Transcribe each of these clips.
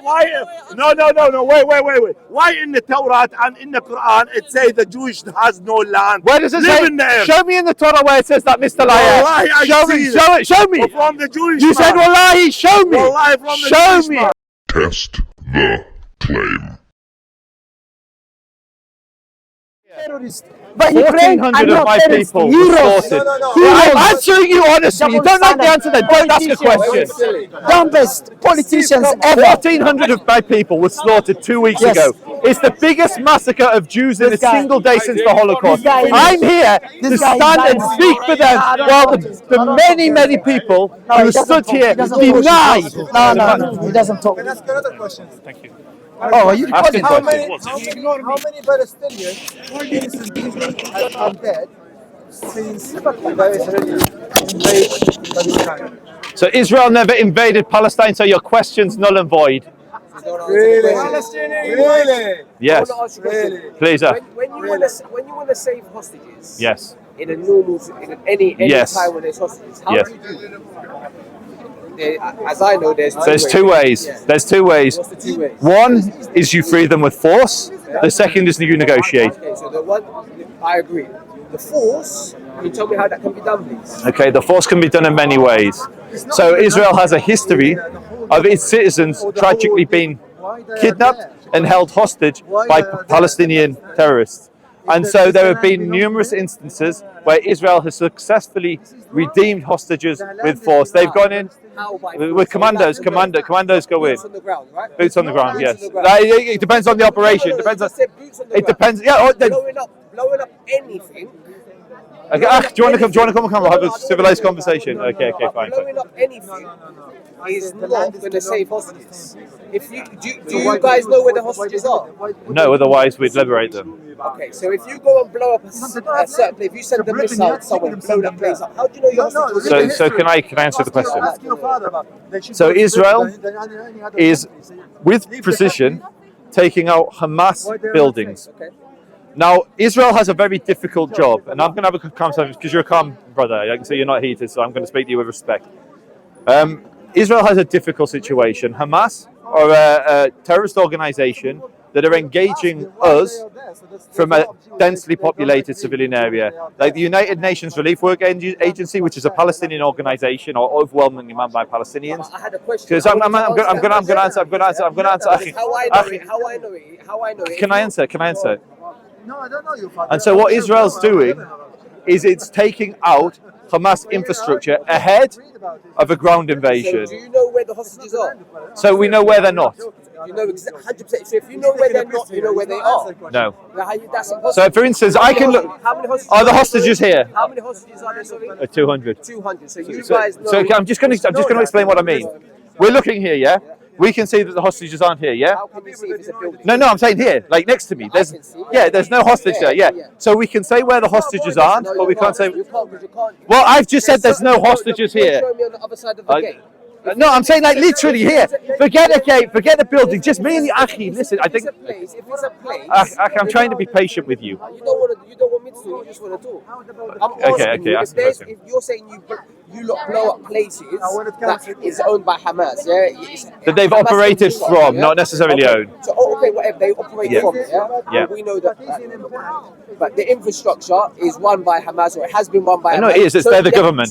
No. Wait. Why in the Torah and in the Quran it says the Jewish has no land? Where does it Live say? in there. Show me in the Torah where it says that, Mr. Liar. Wallahi, Show me. From the Jewish You said wallahi. Show me. Wallahi, from the Show Jewish me. man. Test the claim. Terrorist. But 1,400 of my people were slaughtered. I'm answering you honestly. You don't like the answer, then don't ask a question. Dumbest politicians ever. 1,400 of my people were slaughtered 2 weeks ago. It's the biggest massacre of Jews in a single day since the Holocaust. I'm here to stand and speak for them while the many people who stood here deny. No, he doesn't talk. Can I ask another question? Thank you. Oh, are you Asking How questions. many Palestinians innocent are dead since Israel invaded Palestine? So Israel never invaded Palestine, so your question's null and void. Really? Yes. Really? Please, When you want to save hostages, yes. in a normal, in any Yes. time when there's hostages, how Yes. do you do it? As I know, There's two ways. Yeah. There's two ways. What's the two ways? One is you free them with force. The second is you negotiate. Okay, so the one, I agree. The force, can you tell me how that can be done, please? Okay, the force can be done in many ways. So Israel has a history of its citizens tragically being kidnapped and held hostage by Palestinian terrorists. And so there have been numerous instances where Israel has successfully redeemed hostages with force. They've gone in with commandos. Commandos go in. Boots on the ground, right? Boots on the ground, yes. Boots on the ground. It depends on the operation. No, Depends on. you said boots on the It ground. depends. Yeah. Blowing up anything. Okay, do you want to come on camera? Have a civilized conversation. Okay, fine. Blowing up anything is not going to save hostages. If you do you guys know where the hostages are? No, otherwise we'd liberate them. Okay, so if you go and blow up a certain place, if you send a missile somewhere and blow that place up, how do you know your hostages? So can I answer the question? So Israel is, with precision, taking out Hamas buildings. Okay. Now, Israel has a very difficult job, and I'm going to have a conversation because you're a calm brother. I can see you're not heated, so I'm going to speak to you with respect. Israel has a difficult situation. Hamas are a terrorist organization that are engaging us from a densely populated civilian area. Like the United Nations Relief Work Agency, which is a Palestinian organization, or overwhelmingly manned by Palestinians. I had a question. Because I'm going to answer. How I know it. Can I answer? No, I don't know you, Father. And so what Israel's doing is it's taking out Hamas infrastructure ahead of a ground invasion. So do you know where the hostages are? So we know where they're not. You know exactly 100%. So if you know where they're not, you know where they are. No. That's impossible. So for instance, I can look. How many hostages Are the hostages here? How many hostages are there? Sorry? 200. 200. So you guys know. So I'm just going to explain what I mean. We're looking here, yeah. We can see that the hostages aren't here, yeah. How can you see if it's a building? No, I'm saying here, like next to me. There's no hostage there, yeah. So we can say where the hostages aren't, but we can't say. You can't. Well, I've just said there's no hostages here. Show me on the other side of the gate. No, I'm saying like literally here. Forget a gate, forget the building. Just me and you, Achi. Listen, I think. If it's a place. Achi, I'm trying to be patient with you. You don't want me to. You just want to talk. I'm asking you, ask the question. if you're saying you lot blow up places that is owned by Hamas, yeah? That they've Hamas operated infrastructure, from, yeah? not necessarily Okay. owned. So whatever they operate from, yeah. Yeah. We know that. But the infrastructure is run by Hamas, or it has been run by Hamas. No, it is. They're the government.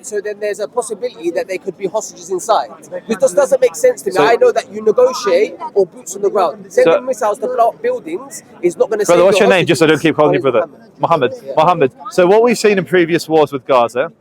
So then there's a possibility that they could be hostages inside. This just doesn't make sense to me. I know that you negotiate or boots on the ground. Sending missiles to blow up buildings is not going to save Brother, what's your name? hostages. Just so I don't keep calling you brother. Mohammed. Mohammed. So what we've seen in previous wars with Gaza,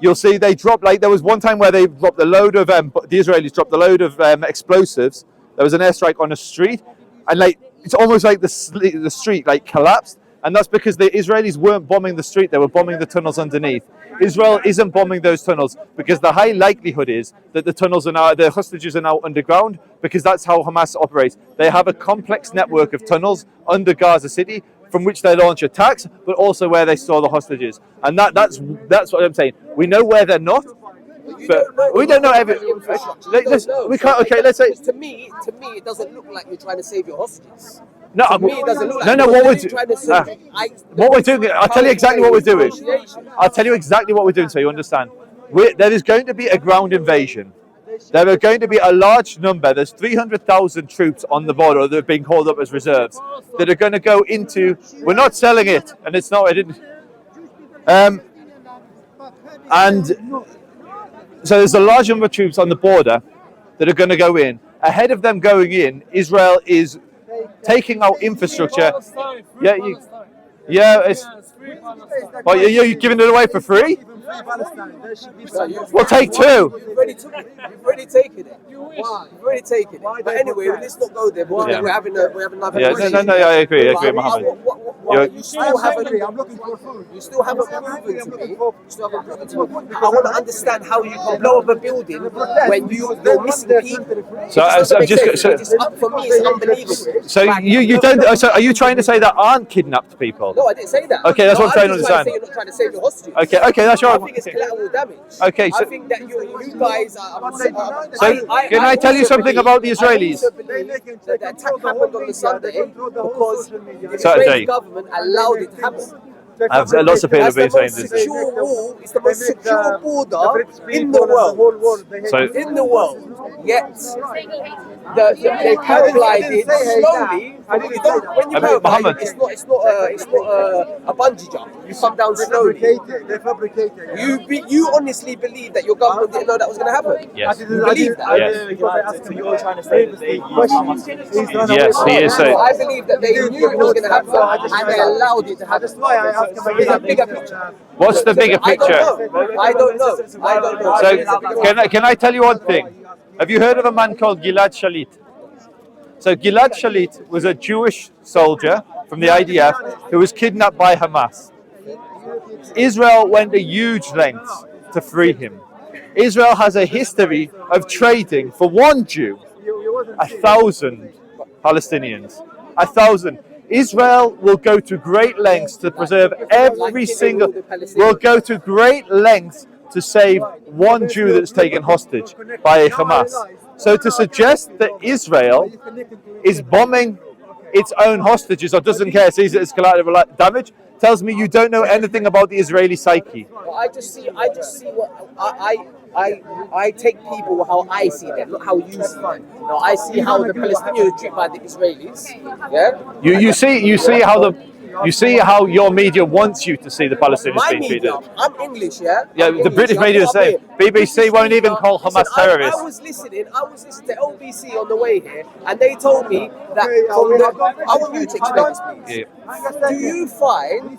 you'll see they dropped, like there was one time where they dropped a load of, the Israelis dropped a load of explosives. There was an airstrike on a street, and like it's almost like the street like collapsed. And that's because the Israelis weren't bombing the street, they were bombing the tunnels underneath. Israel isn't bombing those tunnels because the high likelihood is that the hostages are now underground, because that's how Hamas operates. They have a complex network of tunnels under Gaza City from which they launch attacks, but also where they store the hostages. And that's what I'm saying. We know where they're not, but we don't know everything. We can't. Okay, let's say. To me, it doesn't look like you're trying to save your hostages. No, To me, it doesn't look like no. What we're doing. I'll tell you exactly what we're doing. I'll tell you exactly what we're doing so you understand. There is going to be a ground invasion. there are going to be a large number. There's 300,000 troops on the border that have been called up as reserves that are going to go into. We're not selling it, and it's not. I didn't. And so there's a large number of troops on the border that are going to go in. Ahead of them going in, Israel is taking out infrastructure. It's. Well, you're giving it away for free? We'll take two. You've already taken it. You've already taken it. But anyway, let's not go there because we're having another conversation. No, I agree, Mohammed. You still haven't. You still haven't proven to me. I want to understand how you can blow up a building when you're missing people. For me, it's unbelievable. So you don't. So are you trying to say that aren't kidnapped people? No, I didn't say that. Okay, that's what I'm trying to understand. You're not trying to save your hostages. Okay, that's right. I think it's collateral damage. Okay, so I think that you guys are. So can I tell you something about the Israelis? The attack happened on the Sunday because the Israeli government allowed it to happen. Lots of people have been saying this. It's the most secure border in the world. In the world, yet they paraglided slowly. When you paraglide, it's not a bungee jump. You come down slowly. They fabricate it. You honestly believe that your government didn't know that was going to happen? Yes. You believe that? Yes. So you're trying to say that they use Hamas? Yes, he is saying. I believe that they knew it was going to happen and they allowed it to happen. That's why I asked about the bigger picture. What's the bigger picture? I don't know. So can I tell you one thing? Have you heard of a man called Gilad Shalit? So Gilad Shalit was a Jewish soldier from the IDF who was kidnapped by Hamas. Israel went a huge length to free him. Israel has a history of trading for one Jew 1,000 Palestinians. 1,000. Israel will go to great lengths to preserve every single. Will go to great lengths to save one Jew that's taken hostage by Hamas. So to suggest that Israel is bombing its own hostages or doesn't care, sees it as collateral damage, tells me you don't know anything about the Israeli psyche. Well, I just see what I take people how I see them, not how you see them. No, I see how the Palestinians are treated by the Israelis. Yeah. You see how your media wants you to see the Palestinians being treated. I'm English, yeah. Yeah, the British media is the same. BBC won't even call Hamas terrorists. I was listening to LBC on the way here, and they told me that from the. I want you to explain this, please. Yeah. Do you find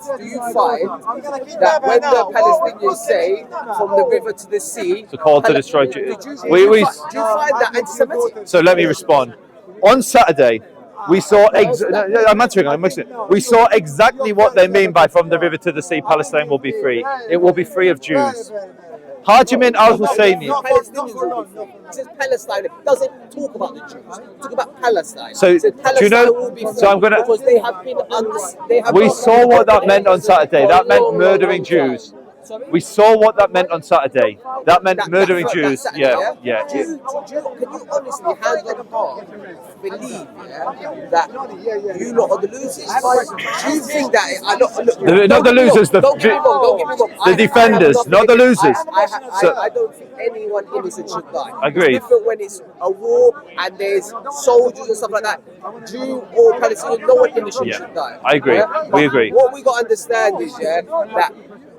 that when the Palestinians say from the river to the sea, It's a call to destroy Jews. do you find that anti-Semitic? So let me respond. On Saturday, we saw. I'm answering. We saw exactly what they mean by "from the river to the sea, Palestine will be free." It will be free of Jews. Hajimin al-Husseini. It says Palestine. It doesn't talk about the Jews. Talk about Palestine. So do you know? So I'm gonna. Because they have been We saw what that meant on Saturday. That meant murdering Jews. We saw what that meant on Saturday. That meant murdering Jews. Saturday, Yeah. Can you honestly, hand on heart, believe that you lot are the losers? Do you think that Not the losers, don't get me wrong. the defenders, not the losers. I don't think anyone innocent should die. Agreed. It's different when it's a war and there's soldiers and stuff like that. Jew or Palestinian, no one innocent should die. I agree. We agree. What we got to understand is that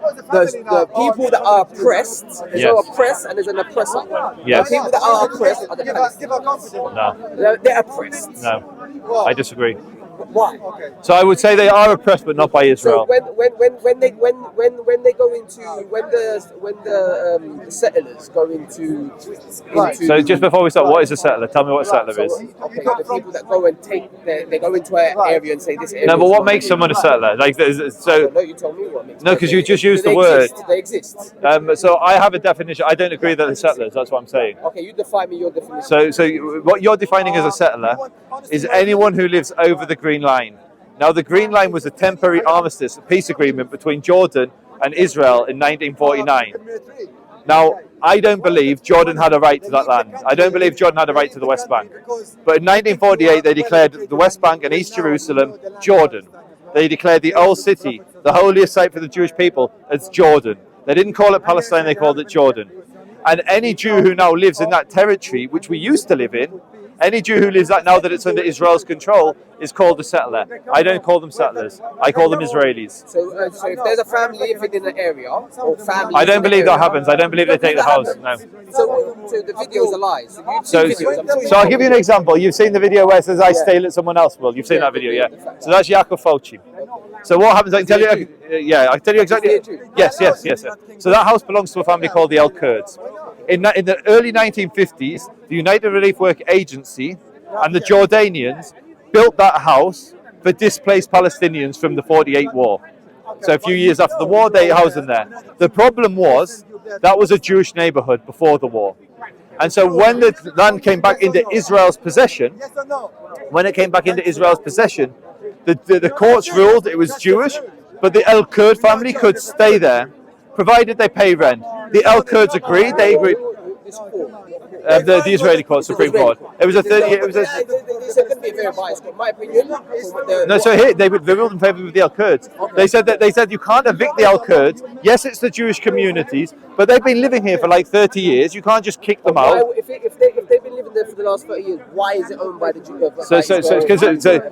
the people that are oppressed, there's no oppressed and there's an oppressor. Yes. The people that are oppressed are the Palestinians. No. They're oppressed. No. I disagree. Why? So I would say they are oppressed, but not by Israel. So when they go into when the settlers go into So just before we start, what is a settler? Tell me what a settler is. Okay, the people that go and they go into an area and say this area. No, but what makes someone a settler? Like, so no, you told me what makes. no, because you just used the word. They exist. So I have a definition. I don't agree that they're settlers. That's what I'm saying. Okay, you define me your definition. So what you're defining as a settler is anyone who lives over the Green Line. Now, the Green Line was a temporary armistice, a peace agreement between Jordan and Israel in 1949. Now, I don't believe Jordan had a right to that land. I don't believe Jordan had a right to the West Bank. But in 1948, they declared the West Bank and East Jerusalem Jordan. They declared the Old City, the holiest site for the Jewish people, as Jordan. They didn't call it Palestine, they called it Jordan. And any Jew who now lives in that territory, which we used to live in, any Jew who lives now that it's under Israel's control is called a settler. I don't call them settlers. I call them Israelis. So if there's a family living in the area, or family, I don't believe that happens. I don't believe they take the house. No. So the videos are lies. So, So I'll give you an example. You've seen the video where it says I stay, someone else will. You've seen that video, yeah. So that's Yaakov Fulci. So what happens? I can tell you. I can tell you exactly. Yes. So that house belongs to a family called the El Kurds. In the early 1950s, the United Relief Work Agency and the Jordanians built that house for displaced Palestinians from the 48 war. So a few years after the war, they housed them there. The problem was that was a Jewish neighborhood before the war. And so when the land came back into Israel's possession, the courts ruled it was Jewish, but the El Kurd family could stay there, provided they pay rent. The El Kurds agreed. They agreed. The Israeli court, Supreme Court. It was a 30. It was a. No, so here they ruled in favour of the El Kurds. They said you can't evict the El Kurds. Yes, it's the Jewish communities, but they've been living here for like 30 years. You can't just kick them out. If they've been living there for the last 30 years, why is it owned by the Jews? So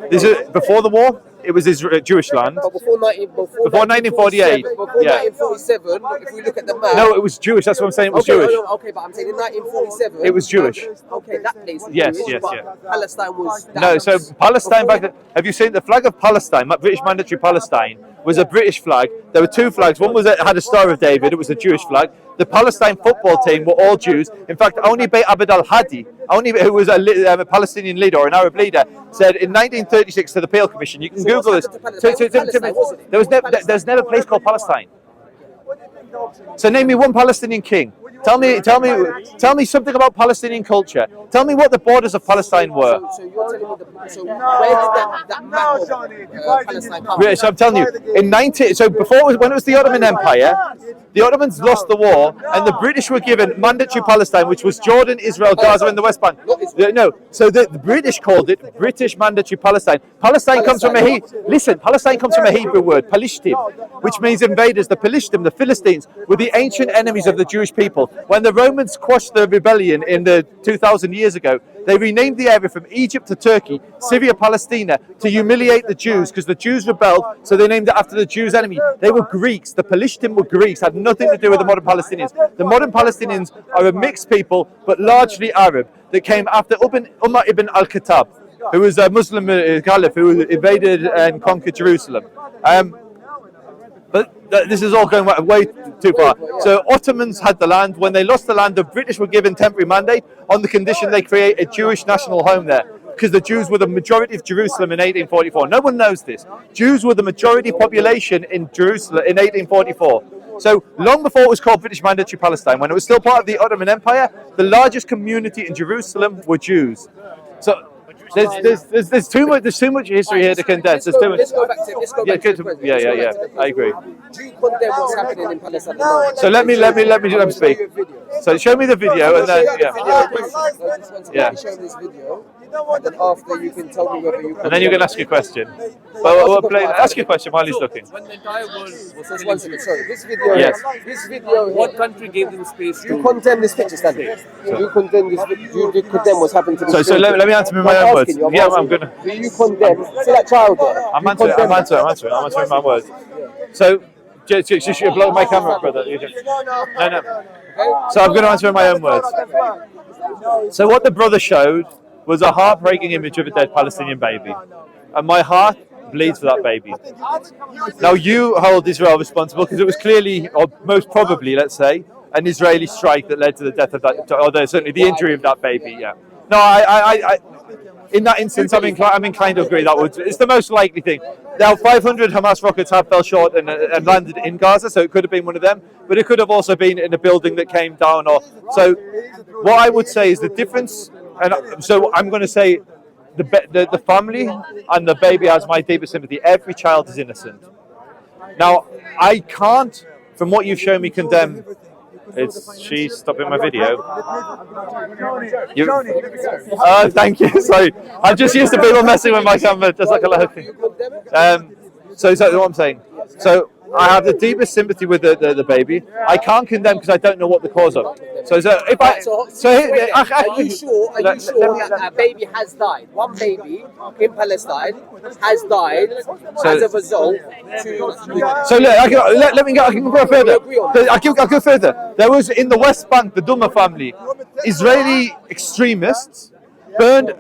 this is before the war. It was Jewish land. But before 1948. Before 1947, if we look at the map. No, it was Jewish. That's what I'm saying. It was Jewish. Okay, but I'm saying in 1947. It was Jewish. Okay, that place was Yes, Jewish, yes, but yeah. Palestine was. No, so Palestine back then. Have you seen the flag of Palestine? British Mandatory Palestine was a British flag. There were two flags. One had a Star of David. It was a Jewish flag. The Palestine football team were all Jews. In fact, only Beit Abd al-Hadi, who was a Palestinian leader or an Arab leader, said in 1936 to the Peel Commission. You can Google this. There's never a place called Palestine. So name me one Palestinian king. Tell me something about Palestinian culture. Tell me what the borders of Palestine were. So you're telling me where did that map of Palestine come from? So I'm telling you, when it was the Ottoman Empire, the Ottomans lost the war, and the British were given mandatory Palestine, which was Jordan, Israel, Gaza, and the West Bank. No, so the British called it British Mandatory Palestine. Palestine comes from a Hebrew word, Palishtim, which means invaders. The Palishtim, the Philistines, were the ancient enemies of the Jewish people. When the Romans quashed the rebellion in the 2,000 years ago, they renamed the area from Egypt to Turkey, Syria, Palestina, to humiliate the Jews, because the Jews rebelled, so they named it after the Jews' enemy. They were Greeks. The Palestine were Greeks, had nothing to do with the modern Palestinians. The modern Palestinians are a mixed people, but largely Arab, that came after Umar ibn al-Khattab, who was a Muslim caliph who invaded and conquered Jerusalem. But this is all going way too far. So Ottomans had the land. When they lost the land, the British were given temporary mandate on the condition they create a Jewish national home there, because the Jews were the majority of Jerusalem in 1844. No one knows this. Jews were the majority population in Jerusalem in 1844. So long before it was called British Mandatory Palestine, when it was still part of the Ottoman Empire, the largest community in Jerusalem were Jews. So there's too much history here to condense. There's too much. Let's go back to Yeah. I agree. Do you condemn what's happening in Palestine? So let me speak. So show me the video, and then Show this video. And then after you can tell me whether you. And then you can ask your question. Ask your question while he's looking. When the entire world was Just 1 second, sorry. This video. Yes. This video. what country gave them space You to? condemn this picture, Stanley. You condemn this. You condemn what's happened to this. So let me answer in my own words. Yeah, I'm gonna. Do you condemn? See that child there? I'm answering my words. So just blow my camera, brother. No. So I'm going to answer in my own words. So what the brother showed was a heartbreaking image of a dead Palestinian baby, and my heart bleeds for that baby. Now you hold Israel responsible because it was clearly, or most probably, let's say, an Israeli strike that led to the death of that, or certainly the injury of that baby. Yeah. No, I in that instance, I'm inclined to agree. It's the most likely thing. Now, 500 Hamas rockets have fell short and landed in Gaza, so it could have been one of them, but it could have also been in a building that came down. So, what I would say is the difference, and so I'm going to say the family and the baby has my deepest sympathy. Every child is innocent. Now, I can't, from what you've shown me, condemn. She's stopping my video. Thank you. Sorry, I'm just used to people messing with my camera, just like a local. So what I'm saying. So I have the deepest sympathy with the baby. I can't condemn because I don't know what the cause of. So if I Are you sure that a baby has died? One baby in Palestine has died as a result to. So look, let me go. I can go further. I'll go further. There was in the West Bank, the Duma family, Israeli extremists burned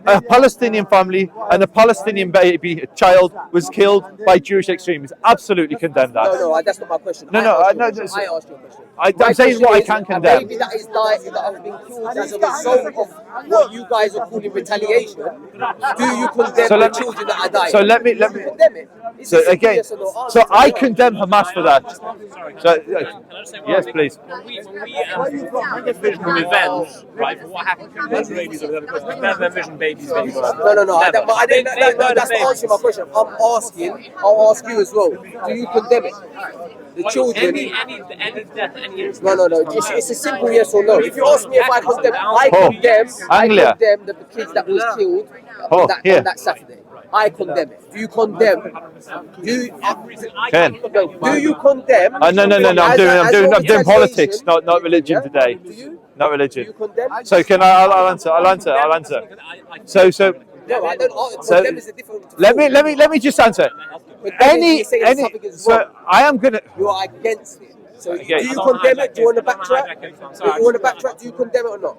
a Palestinian family, and a Palestinian baby, a child, was killed by Jewish extremists. Absolutely condemn that. No, that's not my question. No, I asked you a question. I'm saying what I can condemn. A baby that is died, that has been killed as a result of what you guys are calling retaliation. Do you condemn the children that are dying? So let me. Condemn it. So again, so I condemn Hamas for that. So yes, please. When we envision revenge, right, for what happened to the Israelis over the we never envision babies being born. No. That's not answering my question. I'll ask you as well. Do you condemn it? The children. Any death, any incident. No. It's a simple yes or no. If you ask me if I condemn, I condemn the kids that was killed on that Saturday. I condemn it. Do you condemn? Ken. Do you condemn? No. I'm doing politics, not religion today. Do you? Not religion. Do you condemn? So can I'll answer. So No, I don't. Condemn is a different. let me just answer. So I am gonna. You are against it. So do you condemn it? Do you want to backtrack? Do you condemn it or not?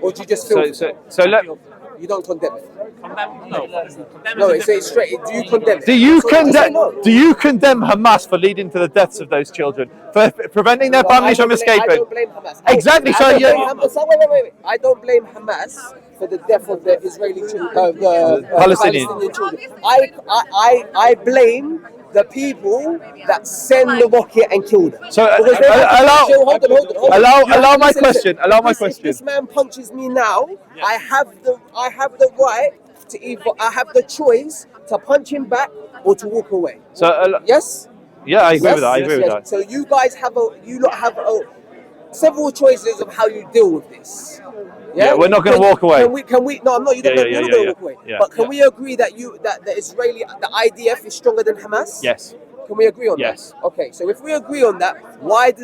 Or do you just feel? So let. You don't condemn it. No, it's straight. Do you condemn it? Do you condemn Hamas for leading to the deaths of those children, for preventing their families from escaping? I don't blame Hamas. Exactly. Wait. I don't blame Hamas for the death of the Israeli children, the Palestinian children. I blame the people that send the rocket and kill them. So hold on. allow my question. If this man punches me now, I have the right to either I have the choice to punch him back or to walk away. So yes. Yeah, I agree with that. I agree with that. So you guys have several choices of how you deal with this. Yeah, we're not going to walk away. Can we? No, I'm not. You're not going to walk away. But can we agree that the IDF is stronger than Hamas? Yes. Can we agree on Yes. that? Okay. So if we agree on that, why do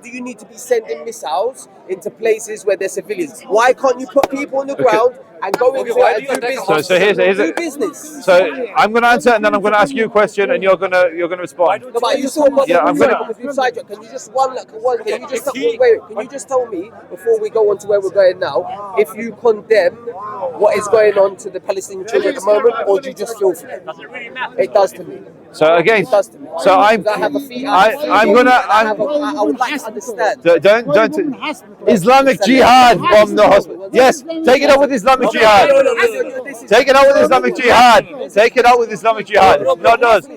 you need to be sending missiles into places where there's civilians? Why can't you put people on the ground and go into it and do business? So here's business. So I'm going to answer, and then I'm going to ask you a question, and you're going to respond. No, but you still got I'm going to. Can you just Can you just tell me before we go on to where we're going now, if you condemn what is going on to the Palestinian children at the moment, or do you just feel for it? Does it really matter? It does to me. So again, It does to me. so I would like to understand. Don't Islamic Jihad bomb the hospital. Yes, take it up with Islamic Jihad. Take it out with Islamic Jihad. Take it out with Islamic Jihad. Not us.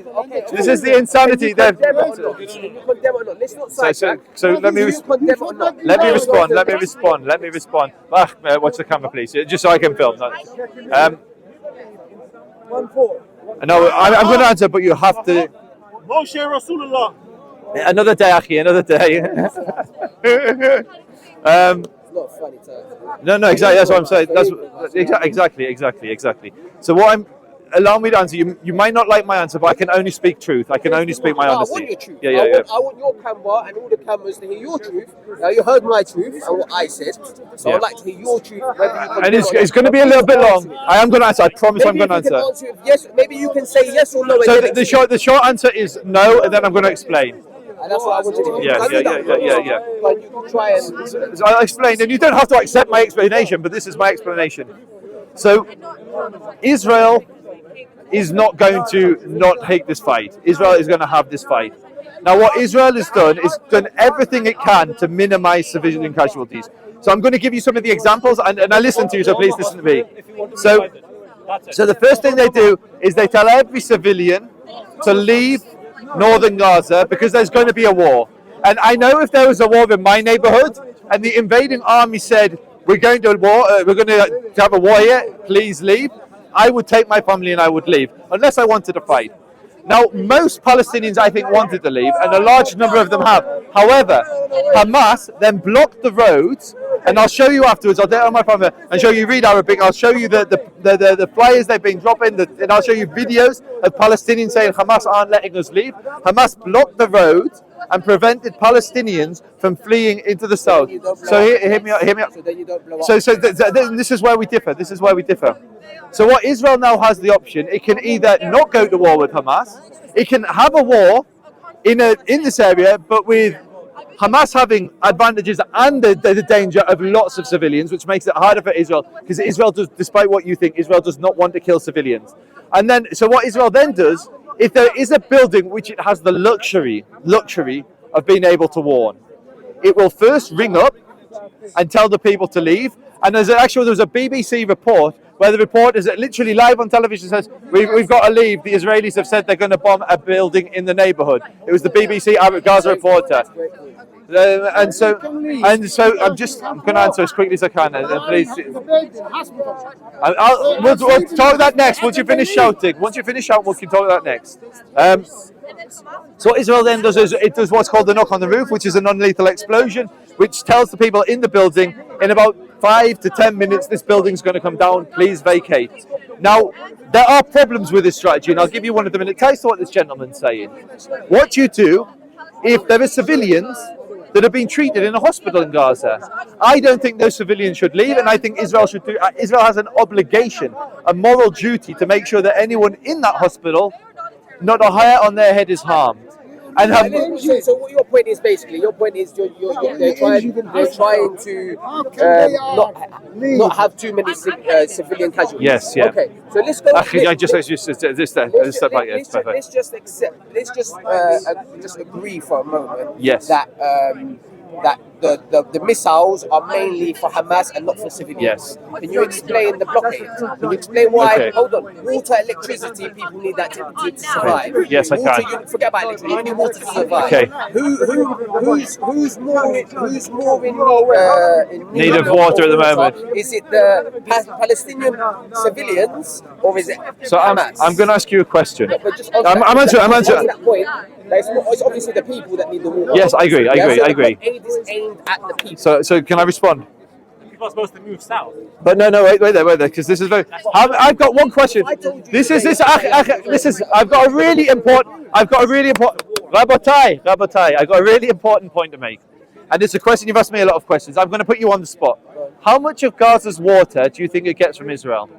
This is the insanity that. So let me respond. Watch the camera, please, just so I can film. No, I'm going to answer, but you have to. Moshe Rasulullah. Another day, Akhi, another day. It's not funny to. No, exactly. That's what I'm saying. Exactly. So allow me to answer. You might not like my answer, but I can only speak truth. I can only speak my honesty. I want your truth. Yeah. I want your camera and all the cameras to hear your truth. Now you heard my truth and what I said, so I'd like to hear your truth. And it's going to be a little bit long. I am going to answer. I promise I'm going to answer. Yes, maybe you can say yes or no. So the short answer is no, and then I'm going to explain. And that's what I want you to do. Yeah. But you can try and. So I'll explain, and you don't have to accept my explanation, but this is my explanation. So Israel is not going to not take this fight. Israel is going to have this fight. Now, what Israel has done is done everything it can to minimize civilian casualties. So I'm going to give you some of the examples, and I listen to you, so please listen to me. So the first thing they do is they tell every civilian to leave northern Gaza because there's going to be a war. And I know if there was a war in my neighborhood and the invading army said, we're going to have a war here, please leave, I would take my family and I would leave, unless I wanted to fight. Now, most Palestinians, I think, wanted to leave, and a large number of them have. However, Hamas then blocked the roads, and I'll show you afterwards. I'll do it on my phone and show you read Arabic. I'll show you the flyers they've been dropping, and I'll show you videos of Palestinians saying Hamas aren't letting us leave. Hamas blocked the roads and prevented Palestinians from fleeing into the south. So hear me out. So this is where we differ. This is where we differ. So what Israel now has the option, it can either not go to war with Hamas, it can have a war in this area, but with Hamas having advantages and the danger of lots of civilians, which makes it harder for Israel, because Israel does, despite what you think, Israel does not want to kill civilians. And then, so what Israel then does, if there is a building which it has the luxury of being able to warn, it will first ring up and tell the people to leave. And there was a BBC report where the reporter is literally live on television says, we've got to leave. The Israelis have said they're going to bomb a building in the neighborhood. It was the BBC Gaza reporter. And so I'm going to answer as quickly as I can. Please. We'll talk that next. Once you finish shouting, we can talk that next. So what Israel then does is it does what's called the knock on the roof, which is a non-lethal explosion, which tells the people in the building in about 5 to 10 minutes this building's going to come down, please vacate. Now, there are problems with this strategy, and I'll give you one of them, and it ties to what this gentleman's saying. What you do if there are civilians that have been treated in a hospital in Gaza? I don't think those civilians should leave, and I think Israel should do. Israel has an obligation, a moral duty to make sure that anyone in that hospital, not a hair on their head is harmed. And so what your point is basically, they're trying to not have too many civilian casualties. Yes, yeah. Okay, so let's go. Let's just agree for a moment. Yes. That the missiles are mainly for Hamas and not for civilians. Yes. Can you explain the blockade? Can you explain why? Okay. Hold on. Water, electricity, people need that to survive. Yes, water, I can. Forget about electricity. You need water to survive. Okay. Who's more in need of water at the moment? Is it the Palestinian civilians or is it Hamas? I'm going to ask you a question. But just I'm answering. That point, it's obviously the people that need the water. Yes, I agree. I agree. Aid is aimed at the people. So can I respond? People are supposed to move south. But no, wait there, because this is very. I've got one question. I've got a really important. Rabotai. I've got a really important point to make, and it's a question you've asked me a lot of questions. I'm going to put you on the spot. How much of Gaza's water do you think it gets from Israel?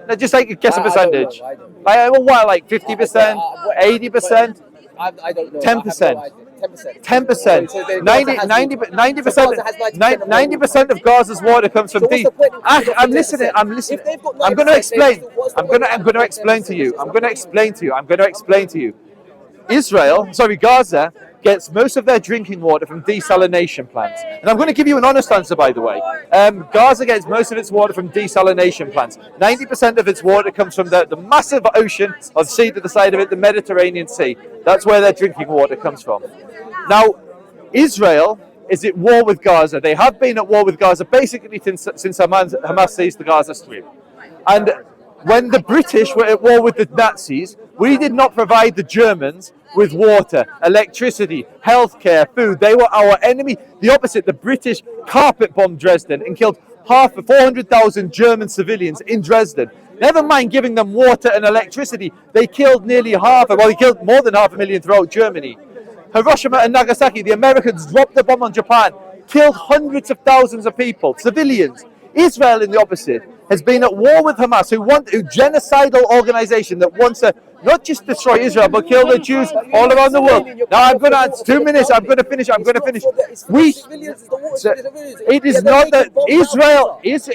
No, just guess a percentage. Like 50%, 80%? I don't know. 10%. 10%. 90% of Gaza's water comes from deep. I'm listening. I'm going to explain. I'm going to explain to you. Gaza gets most of their drinking water from desalination plants. And I'm going to give you an honest answer, by the way. Gaza gets most of its water from desalination plants. 90% of its water comes from the massive ocean or the sea to the side of it, the Mediterranean Sea. That's where their drinking water comes from. Now, Israel is at war with Gaza. They have been at war with Gaza basically since Hamas seized the Gaza Strip. And when the British were at war with the Nazis, we did not provide the Germans with water, electricity, healthcare, food. They were our enemy. The opposite, the British carpet bombed Dresden and killed 400,000 German civilians in Dresden. Never mind giving them water and electricity. They killed they killed more than 500,000 throughout Germany. Hiroshima and Nagasaki, the Americans dropped the bomb on Japan, killed hundreds of thousands of people, civilians. Israel, in the opposite, has been at war with Hamas, a genocidal organization that wants to not just destroy Israel, but kill the Jews all around the world. Now I'm going to answer 2 minutes. I'm going to finish. It is not that Israel is.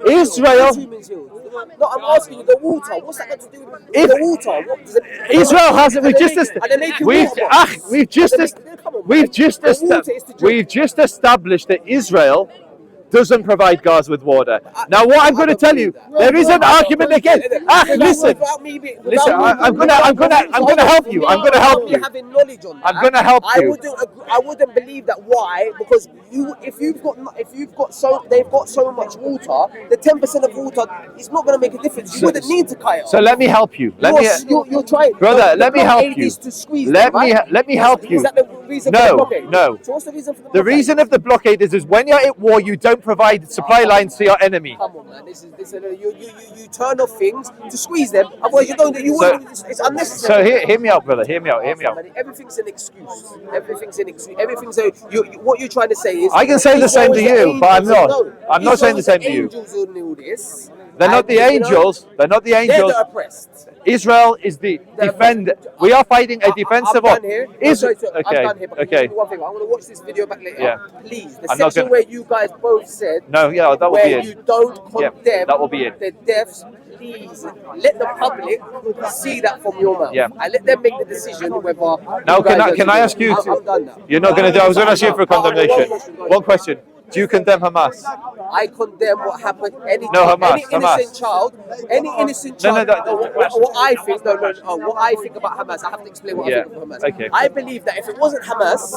Israel. No, I'm asking you the water. What's that got to do with the water? Israel hasn't. We've just established that Israel doesn't provide Gaza with water. Now, what I'm going to tell you, there is an argument again. Listen, I'm going to help you. I'm going to help you. Having knowledge on that, I'm going to help you. I wouldn't believe that. Why? Because they've got so much water, the 10% of water is not going to make a difference. You wouldn't need to cut it off. So let me help you. You're trying, brother. Let me help you. To squeeze let them, me right? let me help you. Is that the reason for the blockade? No. So what's the reason for the The blockade? reason of the blockade is when you're at war, you don't provide supply lines to your enemy. Come on, man. You turn off things to squeeze them. Otherwise, it's unnecessary. So hear me out, brother. Hear me out. Everything's an excuse. What you're trying to say is. I can say the same to you, but I'm not. I'm not saying the same to you. Angels will know this. They're not the angels. They're not the angels. They're the oppressed. Israel is the defender. We are fighting a defensive war. I'm done here. Okay. I'm done here. Okay. One thing. I want to watch this video back later. Yeah. Please. The I'm not section gonna- where you guys both said. No. Yeah. That will be Where it. you don't condemn that will be it. the deaths. Please let the public see that from your mouth. Yeah. And let them make the decision whether. Now, can I ask you? I'm done now. You're not going to do. I was going to ask you for condemnation. One question. Do you condemn Hamas? I condemn what happened. Any Hamas, innocent child. What I think. What I think about Hamas. I have to explain what I think about Hamas. Okay. I believe that if it wasn't Hamas,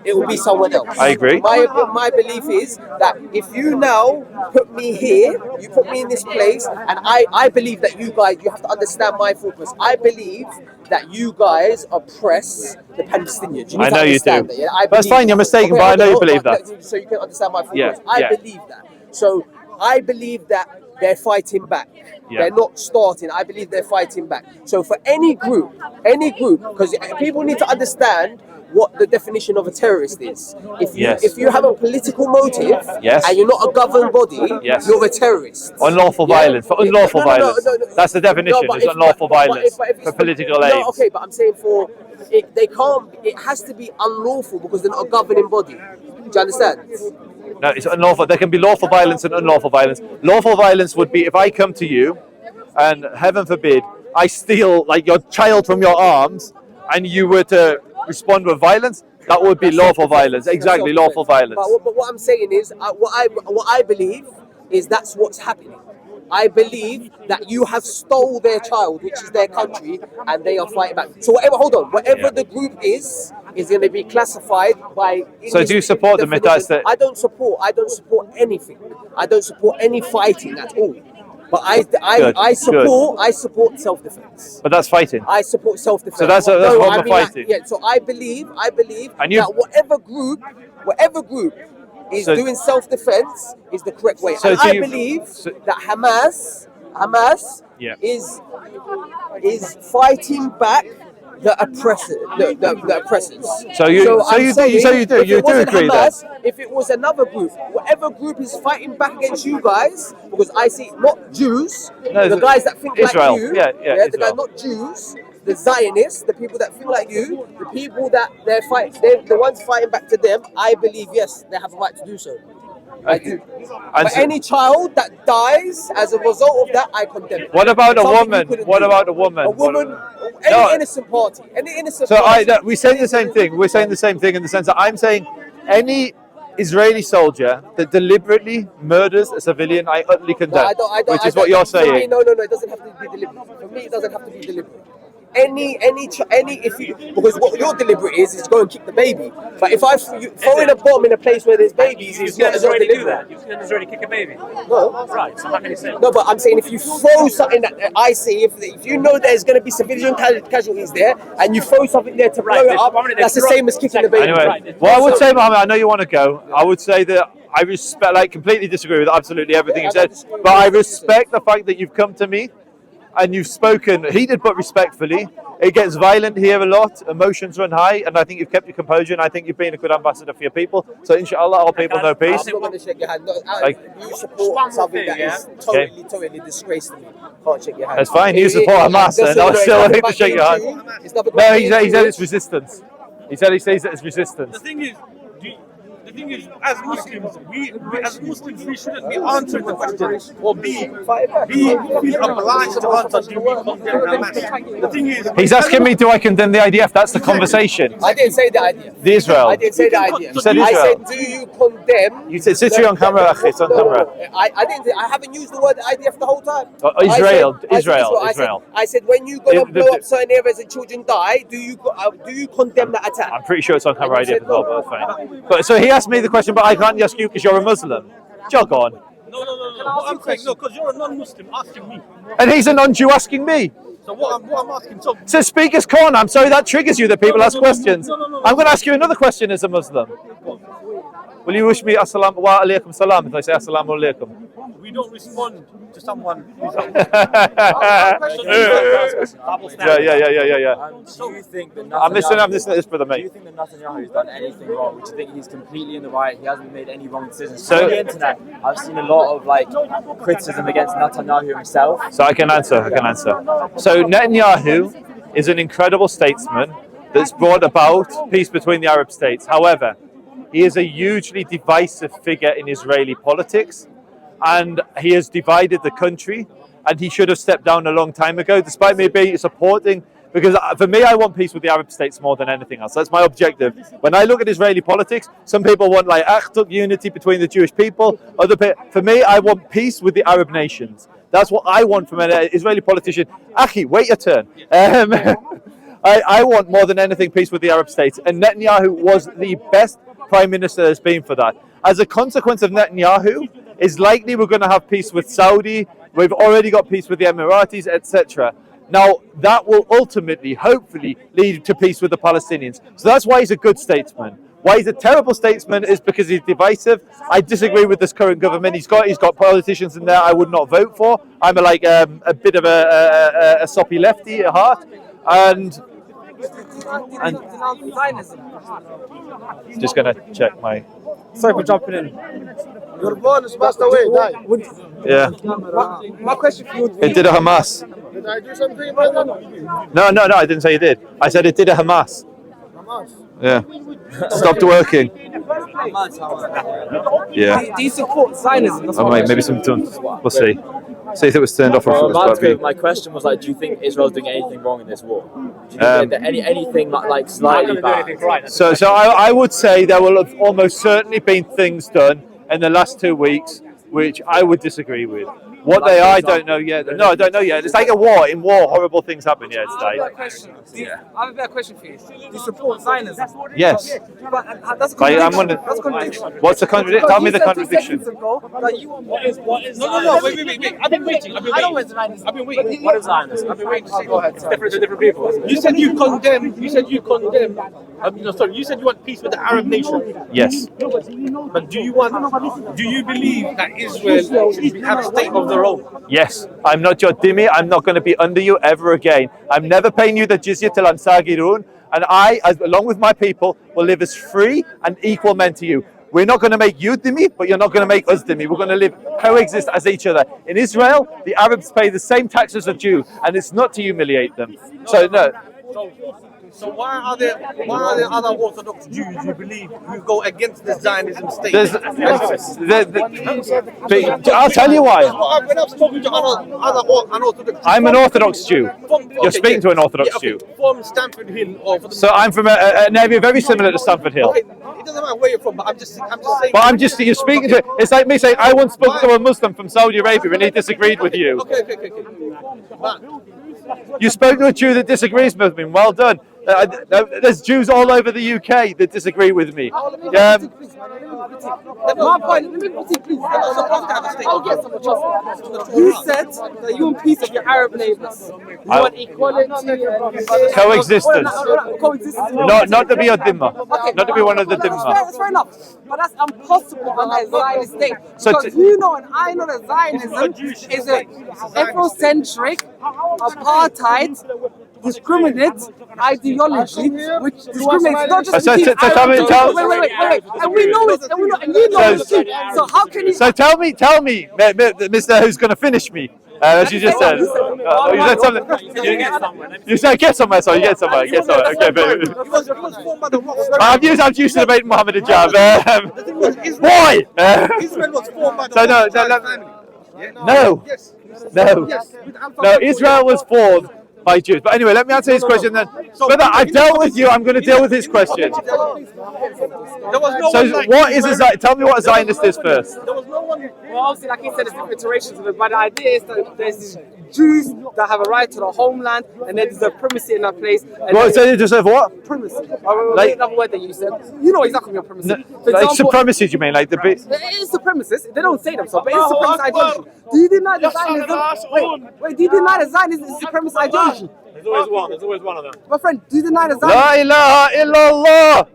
it would be someone else. I agree. My belief is that if you now put me here, you put me in this place, and I believe that you guys, you have to understand my focus. I believe that you guys oppress the Palestinians. I know you do. That, yeah? That's fine. You're mistaken, but I know you believe that. So you can understand my focus. Yeah, I believe that. So I believe that they're fighting back. Yeah. They're not starting. I believe they're fighting back. So for any group, because people need to understand what the definition of a terrorist is. If you have a political motive and you're not a governed body, you're a terrorist. Unlawful violence. For unlawful violence. That's the definition. It's unlawful violence for political aims. No, okay, but I'm saying they can't. It has to be unlawful because they're not a governing body. Do you understand? No, it's unlawful. There can be lawful violence and unlawful violence. Lawful violence would be if I come to you and, heaven forbid, I steal like your child from your arms and you were to respond with violence, that would be lawful violence. Exactly, lawful violence. But what I'm saying is, what I believe is that's what's happening. I believe that you have stole their child, which is their country, and they are fighting back. So whatever the group is going to be classified by. So do you support them? I don't support anything. I don't support any fighting at all. But I support self-defense. But that's fighting. I support self-defense. So that's a form of fighting. So I believe that whatever group is doing self-defense is the correct way. So and I believe that Hamas is fighting back the oppressors. So you do agree Hamas, if it was another group, whatever group is fighting back against you guys, because I see not Jews, the guys that think Israel. like you, the guys not Jews, the Zionists, the people that think like you, the people that they're the ones fighting back to them. I believe yes, they have a right to do so. I do. But any child that dies as a result of that, I condemn it. What about a woman? What about a woman? A woman, any innocent party, any innocent party. So we're saying the same thing. We're saying the same thing in the sense that I'm saying any Israeli soldier that deliberately murders a civilian, I utterly condemn. Which is what you're saying. No, it doesn't have to be deliberate. For me, it doesn't have to be deliberate. Because what your deliberate is go and kick the baby. But if throwing a bomb in a place where there's babies, you can already do that. You can already kick a baby. No, right. So how can you say? No, but I'm saying if you throw something that I see, if you know there's going to be civilian casualties there, and you throw something there to blow it up, that's the same as kicking the baby. Anyway, what I would say, Mohammed, I know you want to go. I would say that I respect, completely disagree with absolutely everything you said, but I respect the fact that you've come to me. And you've spoken heated but respectfully. It gets violent here a lot. Emotions run high, and I think you've kept your composure. And I think you've been a good ambassador for your people. So, inshallah, all people know peace. I'm not going to shake your hand. You support something that is totally disgraceful. Can't shake your hand. That's fine. You support Hamas, and I'll still need to shake your hand. No, he said it's resistance. He says it's resistance. The thing is, the thing is, as Muslims, we shouldn't be answering the question or be obliged to answer. Do we condemn Hamas? The thing is, He's asking me, do I condemn the IDF? That's the conversation. I didn't say the idea. The Israel. I didn't say the idea. You said I Israel. said, do you condemn? You said, sit on camera, Akhi, it's on camera. I didn't. I haven't used the word IDF the whole time. Israel. I said when you go and blow up certain areas and children die, do you condemn that attack? I'm pretty sure it's on camera IDF as well, but that's fine. But so he asked me the question, but I can't ask you because you're a Muslim. Jog on. No. What I'm saying, no, because you're a non-Muslim asking me. And he's a non-Jew asking me. So what I'm asking, So speaker's corner. I'm sorry that triggers you that people ask questions. I'm going to ask you another question as a Muslim. Will you wish me assalamu wa alaikum salam if I say assalamu alaikum? we don't respond to someone who's Yeah. Do you think that I'm listening to this, brother, Do you mate. think that Netanyahu has done anything wrong? Do you think he's completely in the right? He hasn't made any wrong decisions. So- On the internet, I've seen a lot of criticism against Netanyahu himself. So I can answer. So Netanyahu is an incredible statesman that's brought about peace between the Arab states. However, he is a hugely divisive figure in Israeli politics, and he has divided the country, and he should have stepped down a long time ago, despite me being supporting, because for me, I want peace with the Arab states more than anything else. That's my objective. When I look at Israeli politics, some people want unity between the Jewish people. For me, I want peace with the Arab nations. That's what I want from an Israeli politician. Akhi, wait your turn. I want more than anything peace with the Arab states, and Netanyahu was the best prime minister there's been for that. As a consequence of Netanyahu, it's likely we're going to have peace with Saudi. We've already got peace with the Emiratis, etc. Now, that will ultimately, hopefully, lead to peace with the Palestinians. So that's why he's a good statesman. Why he's a terrible statesman is because he's divisive. I disagree with this current government. He's got politicians in there I would not vote for. I'm a bit of a soppy lefty at heart, and just gonna check my. Sorry for jumping in. Your phone is passed away. Die. Yeah. My question for you would It did a Hamas. Did I do something, brother? No, I didn't say you did. I said it did a Hamas. Hamas. Yeah. Stopped working. Yeah. do you support Zionism? That's Oh, my mate, maybe some. We'll see. See if it was turned off on My question was do you think Israel's doing anything wrong in this war? Do you think that anything slightly bad? So I would say there will have almost certainly been things done in the last 2 weeks which I would disagree with. What they are, I don't know yet. No, I don't know yet. It's like a war. In war, horrible things happen. Yeah, today. I have a better question for you. Do you support Zionism? Yes. But that's I'm gonna. That's a contradiction. What's the contradiction? Tell me the contradiction. No, wait. I've been waiting. I've been waiting. What is Zionism? I've been waiting to say, go ahead. It's different to different people. You said you condemn. You said you want peace with the Arab nation. Yes. But do you believe that Israel should have a state of their own? Yes. I'm not your dhimmi. I'm not going to be under you ever again. I'm never paying you the jizya till I'm sagirun. And I, along with my people, will live as free and equal men to you. We're not going to make you dhimmi, but you're not going to make us dhimmi. We're going to coexist as each other. In Israel, the Arabs pay the same tax as a Jew, and it's not to humiliate them. So no. So why are there other Orthodox Jews you believe who go against the Zionism state? I'll tell you why. When I've spoken to other unorthodox Jews, I'm an Orthodox Jew. You're speaking to an Orthodox Jew. From Stamford Hill, or from So I'm from an area very similar to Stamford Hill. Okay, it doesn't matter where you're from, but I'm just saying. But you're speaking to. It's like me saying I once spoke to a Muslim from Saudi Arabia and he disagreed with you. Okay. But You spoke to a Jew that disagrees with me. Well done. There's Jews all over the UK that disagree with me. My point, let me critique, please. I'll get some trust. You said that you want peace with your Arab neighbours. You want equality and Coexistence. coexistence. Not to be a dhimma. Not to be one of the dhimma. That's fair enough. But that's impossible on a Zionist state. So Because you know and I know that Zionism is an Afrocentric, apartheid, discriminate ideology, which discriminates not just So between tell me- Arabs- tell- wait, and we know it, and we know, and you know it too. So how can you? So tell me, Mr. Who's going to finish me? As you just said. You said something. You said get somewhere, so you get somewhere. Okay, but I'm used to debating Mohammed and Jab. Why? Israel was formed by the So no, Israel was formed by Jews. But anyway, let me answer his question then. Brother, I've dealt with you. I'm going to deal with his question. So what is a Zionist? Tell me what a Zionist is first. Well, obviously, like he said, there's different iterations of it, but the idea is that there's these Jews that have a right to the homeland, and they deserve primacy in that place. What, so they deserve what? Primacy. Like- Another word that you said. You know exactly what primacy. For Like example, supremacies, you mean? Like the bit. it is supremacist. They don't say themselves, but it's supremacist ideology. Do you deny that Zionism? Wait, do you deny that Zionism is supremacist ideology? There's always one. There's always one of them. My friend, do you deny that La Zionism? ilaha illallah.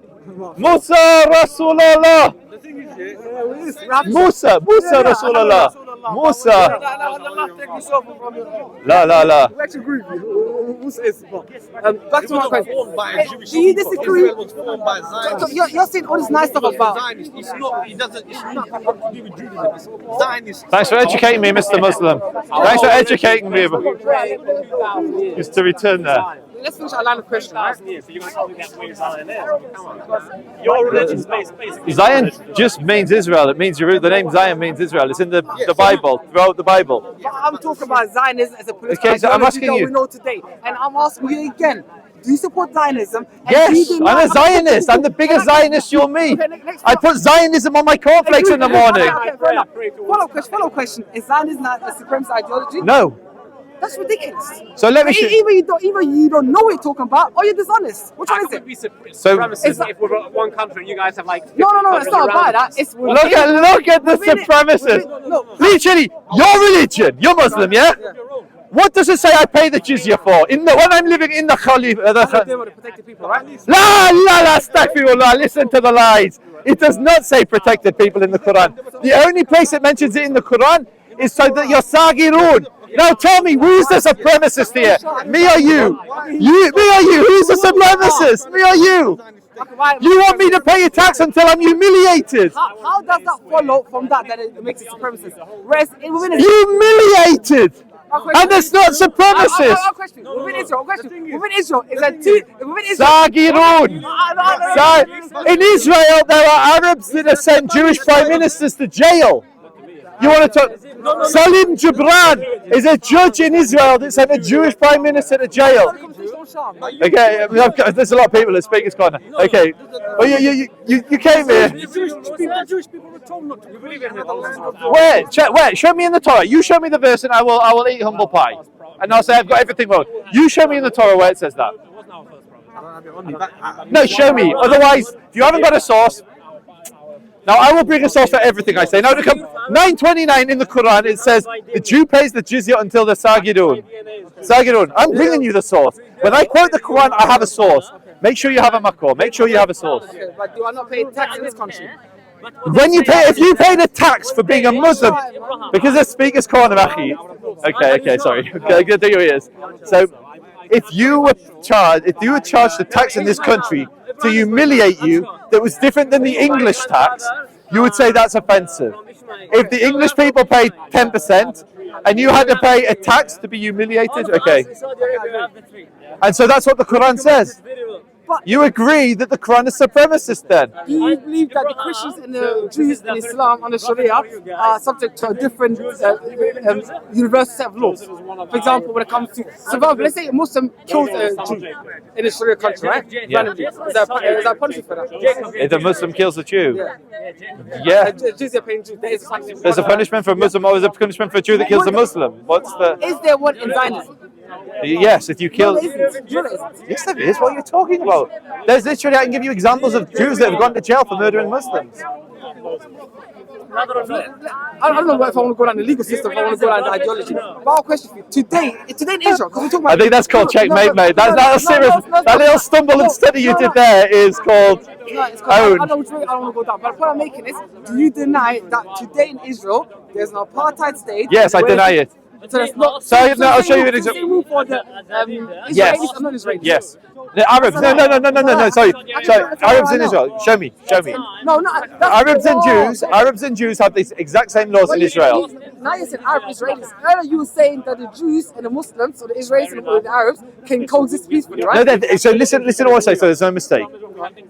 Musa Rasulallah. Musa Rasulallah. Musa. La. We actually agree with you. Musa is. Back to my question. Do you disagree? Israel was formed by Zionists. You're saying all this nice stuff about. Zionist. It's not. It doesn't. It's not got to do with Judaism. It's Zionist. Thanks for educating me, Mr. Muslim. Thanks for educating me. Just to return there. Let's finish our line of questions. Right? So you're going to tell me that's where Zion is? Come on. Your religion's basically. Zion just means Israel. It means the name Zion means Israel. It's in the Bible, throughout the Bible. But I'm talking about Zionism as a political Okay, so I'm ideology asking that you. we know today. And I'm asking you again. Do you support Zionism? And do Yes, you I'm deny- a Zionist. I'm the biggest Zionist you'll meet. Okay, next I put Zionism on my cornflakes in the morning. Okay, fair enough. Follow-up question. Is Zionism not a supremacist ideology? No. That's ridiculous. So let me. Either you don't know what you're talking about, or you're dishonest. Which one is it? So If we're one country and you guys have like. No, it's not about that. It's look at the supremacists. Literally, your religion. You're Muslim, yeah? What does it say I pay the jizya for? When I'm living in the Khalif. They want to protect the people, right? La, astaghfirullah, listen to the lies. It does not say protected people in the Quran. The only place it mentions it in the Quran is so that you're sagirun. Now tell me, who's the supremacist here? Me or you? Me or you? Who's the supremacist? Me or you? You want me to pay a tax until I'm humiliated? How does that follow from that it makes it supremacist? Whereas within Humiliated! And it's not supremacist! Within Israel, is that within Israel? Sagirun! In Israel, there are Arabs that have sent Jewish prime ministers to jail. You want to talk? Salim Gibran is a judge in Israel that sent a Jewish prime minister to jail. Okay, there's a lot of people that speak this corner. Okay, well, you came here. Jewish people were told not to believe in it. Where? Show me in the Torah. You show me the verse, and I will eat humble pie. And I'll say I've got everything wrong. You show me in the Torah where it says that. No, show me. Otherwise, if you haven't got a source. Now, I will bring a source for everything I say. Now, to come 929 in the Quran, it says, the Jew pays the jizya until the Sagirun. I'm bringing you the source. When I quote the Quran, I have a source. Make sure you have a makor. Make sure you have a source. Okay, but do I not pay tax in this country? If you pay the tax for being a Muslim, because the speaker's corner, Akhi. Okay, sorry. Okay, do your ears. So, if you were charged the tax in this country to humiliate you that was different than the English tax, you would say that's offensive. If the English people paid 10% and you had to pay a tax to be humiliated, okay. And so that's what the Quran says. You agree that the Quran is supremacist then? Do you believe that the Christians and the Jews in Islam and the Sharia are subject to a different universal set of laws? For example, when it comes to survival, let's say a Muslim kills a Jew in a Sharia country, right? Yeah. Is that punishment for that? If a Muslim kills a Jew? Yeah. Jews are paying Jews. There is a punishment. There's a punishment for a Muslim or there's a punishment for a Jew that kills a Muslim. Is there one in Zionism? Yes, if you kill. No, there isn't. Yes, there is. What are you talking about? There's literally, I can give you examples of Jews that have gone to jail for murdering Muslims. I don't know if I want to go down the legal system, if I want to go down the ideology. But our question for you, today in Israel, because we're talking about. I think that's called checkmate, mate. That's serious. That little stumble and study you did there is called own. I know which way I don't want to go down. But the point I'm making is, do you deny that today in Israel, there's an apartheid state? Yes, I deny it. So that's not. So no, I'll show you an example. Same rule for the Yes. Israelis and non-Israelis. Yes. The Arabs. No. Sorry. Arabs in Israel. Show me. No. Arabs and Jews have the exact same laws in Israel. Now you said Arab Israelis. Earlier you were saying that the Jews and the Muslims, or the Israelis and the Arabs, can coexist peacefully, right? No, so listen to what I say, so there's no mistake.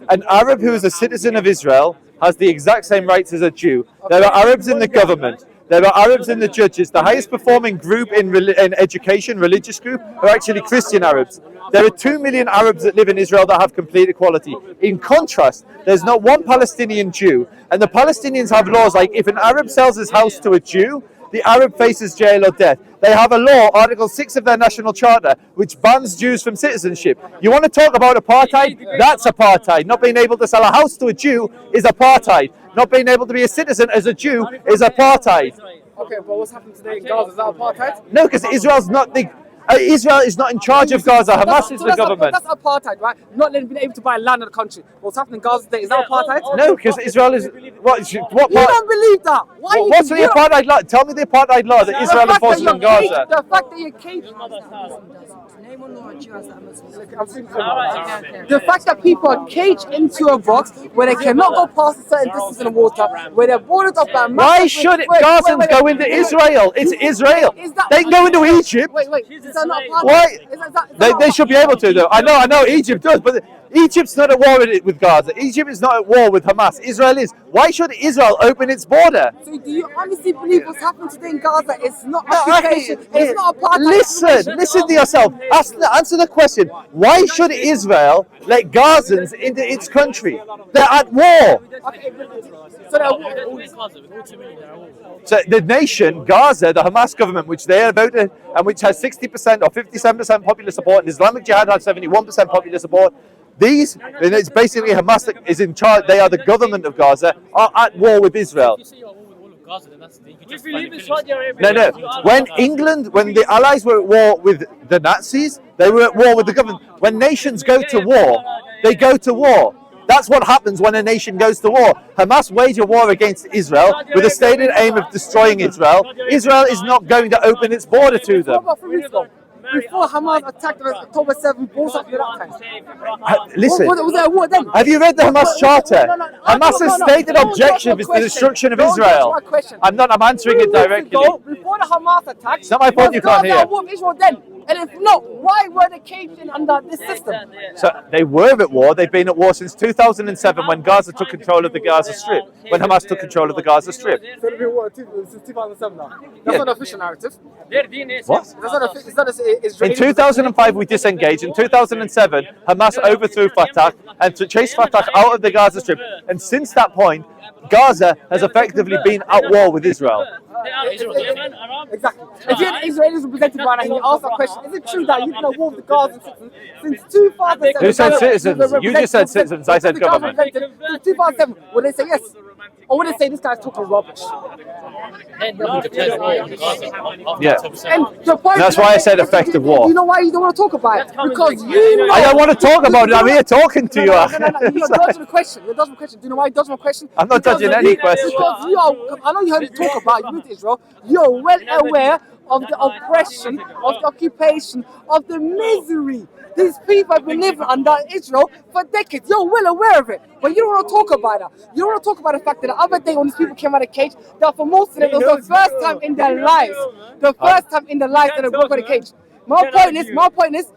An Arab who is a citizen of Israel has the exact same rights as a Jew. There are Arabs in the government. There are Arabs in the judges. The highest performing group in education, religious group, are actually Christian Arabs. There are 2 million Arabs that live in Israel that have complete equality. In contrast, there's not one Palestinian Jew. And the Palestinians have laws like if an Arab sells his house to a Jew, the Arab faces jail or death. They have a law, Article 6 of their national charter, which bans Jews from citizenship. You want to talk about apartheid? That's apartheid. Not being able to sell a house to a Jew is apartheid. Not being able to be a citizen as a Jew is apartheid. Okay, but what's happened today in Gaza, is that apartheid? No, because Israel's not the... Israel is not in charge of Gaza. Hamas is the government. That's apartheid, right? Not being able to buy land in the country. What's happening in Gaza today, is that apartheid? No, because Israel is... What You don't believe that. Why what's the apartheid law? Tell me the apartheid law that Israel enforces in Gaza. The fact that you're caged... The fact that people are caged into a box where they cannot go past a certain distance in the water, where they're boarded up by... Why should Gazans go into Israel? It's Israel. They can go into Egypt. Wait. Is that not apartheid? Why? They should be able to, though. I know Egypt does, but Egypt's not at war with Gaza. Egypt is not at war with Hamas. Israel is. Why should Israel open its border? So do you honestly believe what's happening today in Gaza? It's not occupation. It's not apartheid. Listen to yourself. Answer the question. Why should Israel let Gazans into its country? They're at war. Okay, So the nation, Gaza, the Hamas government, which they are voted and which has 60% or 57% popular support, and Islamic Jihad has 71% popular support, these, and it's basically Hamas that is in charge, they are the government of Gaza, are at war with Israel. No. When the Allies were at war with the Nazis, they were at war with the government. When nations go to war, they go to war. That's what happens when a nation goes to war. Hamas wage a war against Israel with a stated aim of destroying Israel. Israel is not going to open its border to them. Before Hamas attacked on October 7th, what was happening at that time? Listen, Was there a war then? have you read the Hamas charter? Hamas's stated objective is the destruction of Israel. I'm answering it directly. Before the Hamas attack, it's not my fault you can't hear. Was there a war with Israel then? And if not, why were they caged in under this system? So they were at war. They've been at war since 2007 when Gaza took control of the Gaza Strip. When Hamas took control of the Gaza Strip. So they've been war since 2007 now. That's not an official narrative. What? It's not Israeli. In 2005 we disengaged. In 2007 Hamas overthrew Fatah and to chase Fatah out of the Gaza Strip. And since that point, Gaza has effectively been at war with Israel. Exactly. If you're an Israeli representative right now and you ask that question, is it true that you've been at war with the Gaza citizens since 2007? Who said citizens? You just said citizens. I said government. Since 2007, would they say yes? Or would they say this guy's talking rubbish? Yeah. And the point that's why I said effective war. You know why you don't want to talk about it? Because you know... I don't want to talk about it. I'm here talking to you. No. You're dodging the question. You're dodging the question. Do you know why you're dodging the question? I'm not dodging any question. Because you are... I know you heard me talk about you with Israel. You're well aware of the oppression, of the occupation, of the misery these people have been living under Israel for decades. You're well aware of it, but you don't want to talk about that. You don't want to talk about the fact that the other day when these people came out of the cage, that for most of them, it was the first time in their lives. The first time in their lives that they broke out of the cage. My point is,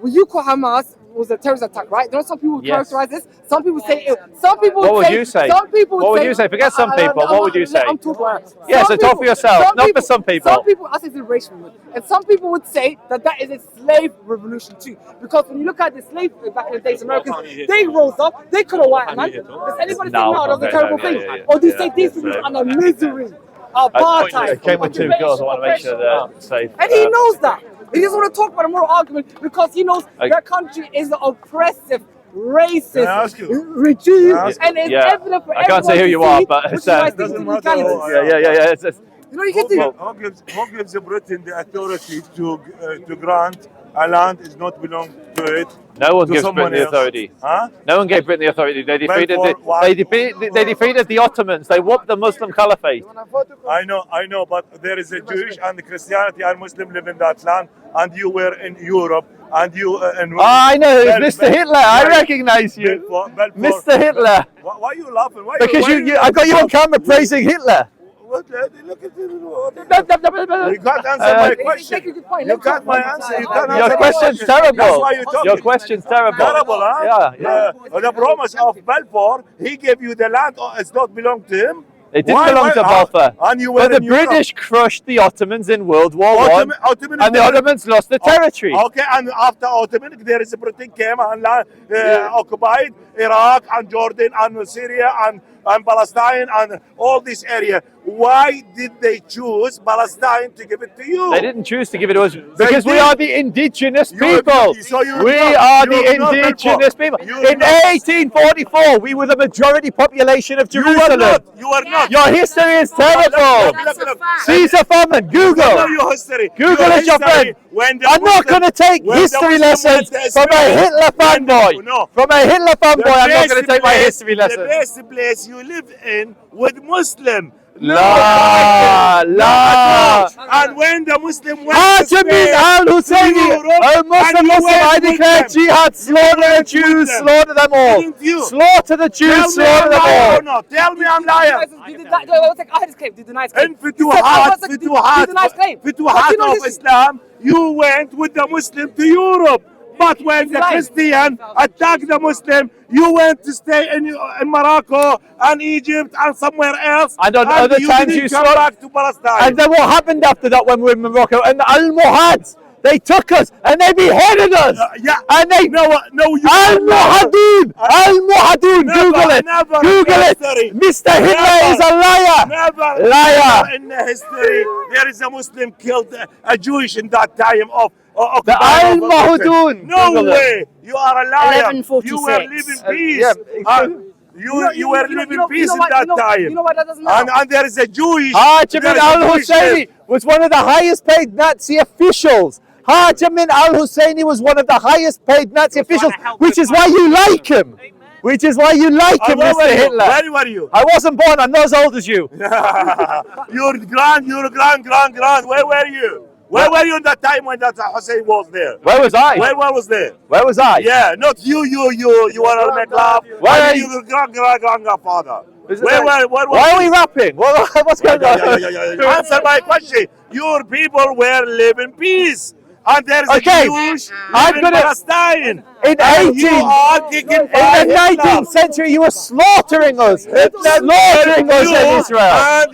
when you call Hamas was a terrorist attack, right? There are some people who characterize this. Some people say it. Some people what would you say? Some people what would you say? Forget some people. What would you say? I'm talking about. Yeah, so talk for yourself, not for some people. Some people, I say it's a racial movement. And some people would say that is a slave revolution too. Because when you look at the slave back in the days, Americans, they rose up, they could have white man. Does anybody say no, that was a terrible thing? Or do you say these people are under misery? Apartheid. I came with two girls, I want to make sure they're safe. And he knows that. He doesn't want to talk about a moral argument because he knows their country is oppressive, racist regime, and it's evident for everyone. I can't say who you are, but it doesn't matter. You know, you can do. Who gives Britain the authority to grant a land is not belong to it. No one to gives someone Britain the else. authority. Huh? No one gave Britain the authority. They defeated they defeated the Ottomans. They whooped the Muslim Caliphate. I know, but there is a Jewish and Christianity and Muslim live in that land, and you were in Europe, and you I know, it's Mr. Hitler. I recognize you, Belfort. Mr. Hitler. Why are you laughing? Because I got you on camera praising Hitler. Look at it. You can't answer my question. You can't my answer. You can't answer Your question's terrible. That's why you're talking. Your question's terrible. Terrible, huh? Yeah. The promise of Balfour, he gave you the land. It's not belong to him. It didn't belong to Balfour. And you were but the in Europe. British crushed the Ottomans in World War I, and the Ottomans lost the territory. Okay, and after Ottoman, there is a Britain came and occupied Iraq and Jordan and Syria and Palestine and all this area. Why did they choose Palestine to give it to you? They didn't choose to give it to us because we are the indigenous people. We are the indigenous people. In 1844, we were the majority population of Jerusalem. You are not. Your history is terrible. Caesar famine. Google. Your history. Google is your friend. I'm not going to take history lessons from a Hitler fanboy. No. From a Hitler fanboy, I'm not going to take my history The lessons. best place you live in with Muslim. La. And when the Muslim went Hajamin al-Husseini, a Muslim, I declare jihad, slaughter the Jews, slaughter them all. Slaughter the Jews, slaughter them all. No, tell me I'm liar. Did deny his claim. In Futuhat of Islam, you went with the Muslim to Europe. But when the Christian attacked the Muslim, you went to stay in Morocco and Egypt and somewhere else. And on other times you come back to Palestine. And then what happened after that when we were in Morocco? And the Al-Muhads, they took us and they beheaded us. And they Al-Muhadun, Google it. Google it. Mr. Hitler is a liar. Liar. In the history, there is a Muslim killed a Jewish in that time of the Al-Mahudun. No way. You are a liar. 1146. You were living peace. You were living peace in that time. You know what that doesn't matter. And there is a Jewish. Hajamin al-Husseini was one of the highest paid Nazi officials. Hajamin al-Husseini was one of the highest paid Nazi officials, which is why you like him. Which is why you like him, Mr. Hitler. Where were you? I wasn't born. I'm not as old as you. Your grand. Where were you? Where were you in that time when that Hussein was there? Where was I? Where was there? Where was I? Yeah, not you. You want to make laugh. Where are your grandfather? Why are we rapping? What's going on? Answer my question. Your people were living peace. And there's a Jewish in Palestine. In the 19th century, you were slaughtering us. Slaughtering us in Israel.